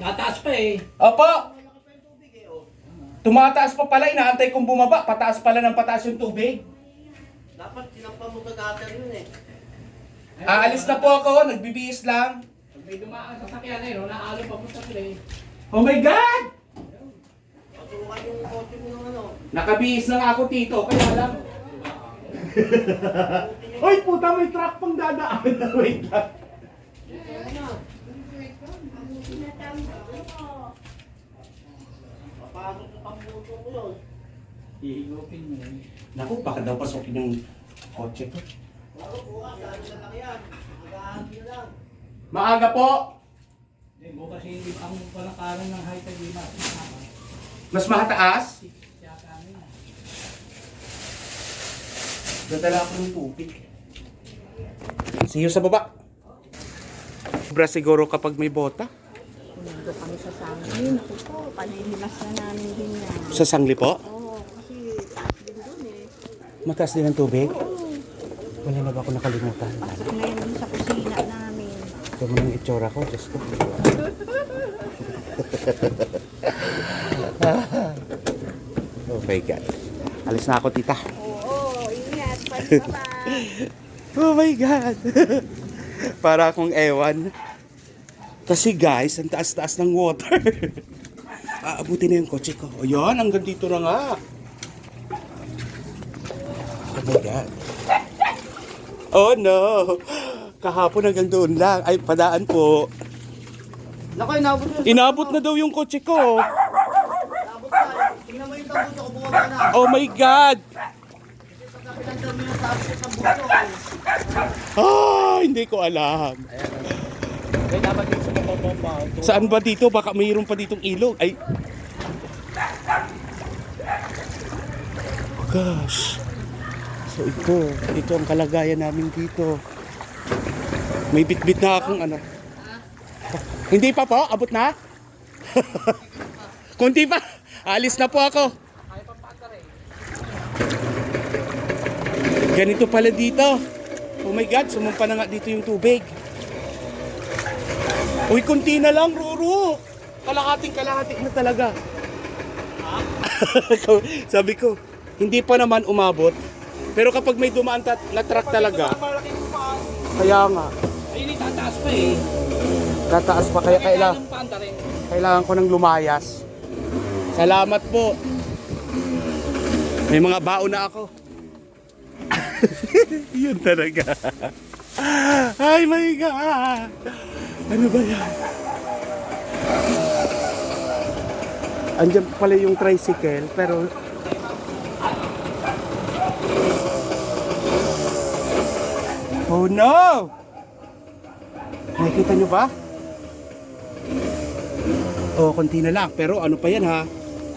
Nataas pa eh. Opo! Tumataas pa pala, inaantay kong bumaba. Pataas pala ng pataas yung tubig. Dapat sinampan mo sa gutter yun eh. Aalis na po ako, nagbibihis lang. Pag may dumaan sa sakyan eh, no, naalo pa po sa play. Oh my God! Pasukan yung kotse mo ng ano. Nakabihis na nga ako, Tito, kaya lang. Hoy, puta, may truck pang dadaan. Wait lang. Papasok sa tambuto ko yun. Hihigupin mo eh. Naku, baka daw pasukin yung kotse ko. Lalo bukas, dahil na lang yan. Mag-ahagi na lang. Maaga po! Eh, bukas hindi ang palakaran ng high tide di Mas mataas? Yata ano yan. Dadala ako ng tubig. See you sa baba. Sobra siguro kapag may bota. Nandito kami sa sangli. Naku po, panilimas na namin din yan. Sa sangli po? Oo, kasi din doon eh. Mataas din ang tubig? Oo, Wala na ba ako nakalimutan? pasok na yun dun sa kusina namin. Ito mo ng itsura ko, Diyos ko. Oh my God. Alis na ako, tita. Oo, ingat. Pag-baba. Oh my God. Para akong ewan. Kasi guys, ang taas-taas ng water. Aabutin na yung kotse ko. O yun, hanggang dito na nga. Oh my God. Oh no. Kahapon hanggang doon lang. Ay, padaan po. Naku, inabot mo. Inabot na daw yung kotse ko. Inabot na. Tingnan mo yung tambuto ko, bumaba na. Oh my God. Pagka pinagdam mo yung tambuto. Hindi ko alam. Eh, dapat yung sa mabababa. Saan ba dito? Baka mayroon pa ditong ilog. Ay. Gosh. So ito ang kalagayan namin dito. May bitbit na akong ano. Hindi pa po? Abot na? Kunti pa. Alis na po ako. Ganito pala dito. Oh my God, sumumpa na nga dito yung tubig. Uy, kunti na lang, Ruru. Kalahati na talaga. Sabi ko, hindi pa naman umabot. Pero kapag may dumaan na truck talaga, kaya nga, Ay, hindi tataas pa eh. tataas pa kaya Ng panta rin. kailangan ko ng lumayas. Salamat po. May mga baon na ako. Yun talaga. Ay my God. Ano ba yan? Andiyan pala yung tricycle pero oh no! Nakikita nyo ba? Oh, konti na lang. Pero ano pa yan ha?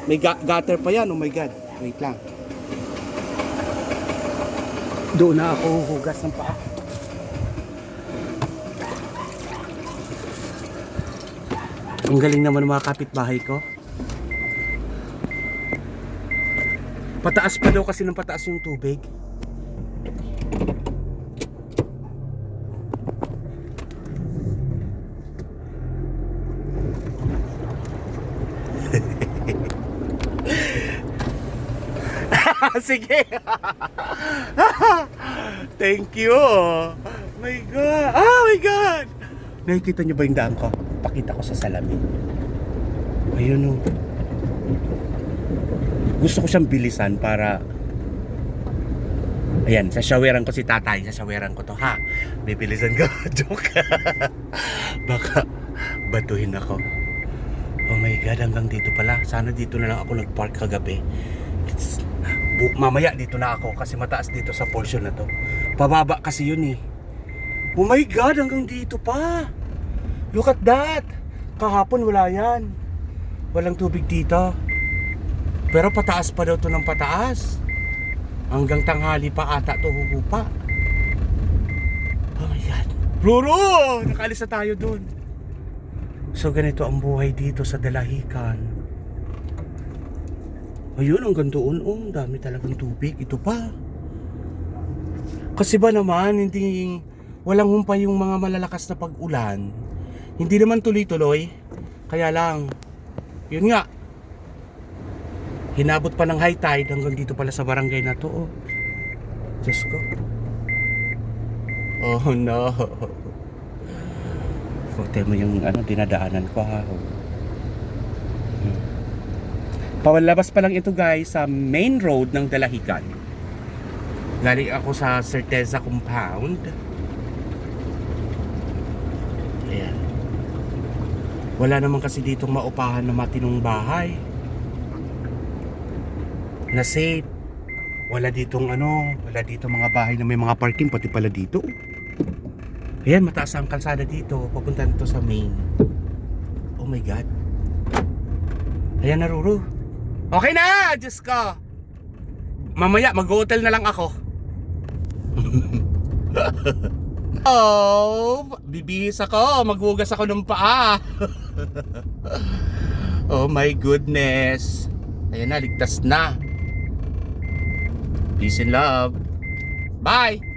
May gutter pa yan. Oh my God. Wait lang. Doon na ako hugas ng paa. Ang galing naman ng mga kapitbahay ko. Pataas pa daw kasi ng pataas yung tubig. Sige. Thank you. My God. Oh my God. Nakikita niyo ba yung daan ko? Pakita ko sa salamin. Ayun, oh. Gusto ko siyang bilisan para... Ayan, sasaweran ko si tatay. Sasaweran ko to, ha? Bibilisan ko. Joke. Baka batuhin ako. Oh my God, hanggang dito pala. Sana dito na lang ako nag-park kagabi. Mamaya dito na ako kasi mataas dito sa portion na to. Pababa kasi yun eh. Oh my God, hanggang dito pa. Look at that. Kahapon wala yan. Walang tubig dito. Pero pataas pa daw to ng pataas. Hanggang tanghali pa ata to huhupa. Oh my God. Ruro! Nakaalis na tayo dun. So ganito ang buhay dito sa Dalahican. Ayun, hanggang doon. Oh, dami talagang tubig. Ito pa. Kasi ba naman, hindi... Walang humpay yung mga malalakas na pag-ulan. Hindi naman tuloy-tuloy. Kaya lang, yun nga, hinabot pa ng high tide hanggang dito pala sa barangay na to. Oh. Diyos ko. Oh no. Fote mo yung dinadaanan ko, ha. Pawalabas pa lang ito, guys, sa main road ng Dalahican. Galing ako sa Certeza Compound. Ayan. Wala naman kasi ditong maupahan na matinong bahay na safe. Wala ditong wala ditong mga bahay na may mga parking, pati pala dito. Ayan, mataas ang kalsada dito. Papunta nito sa main. Oh my God. Ayan na, Ruru. Okay na! Diyos ko. Mamaya, mag-hotel na lang ako. Oh, bibihis ako. Maghugas ako ng paa. Oh my goodness. Ayan na, ligtas na. Peace and love. Bye!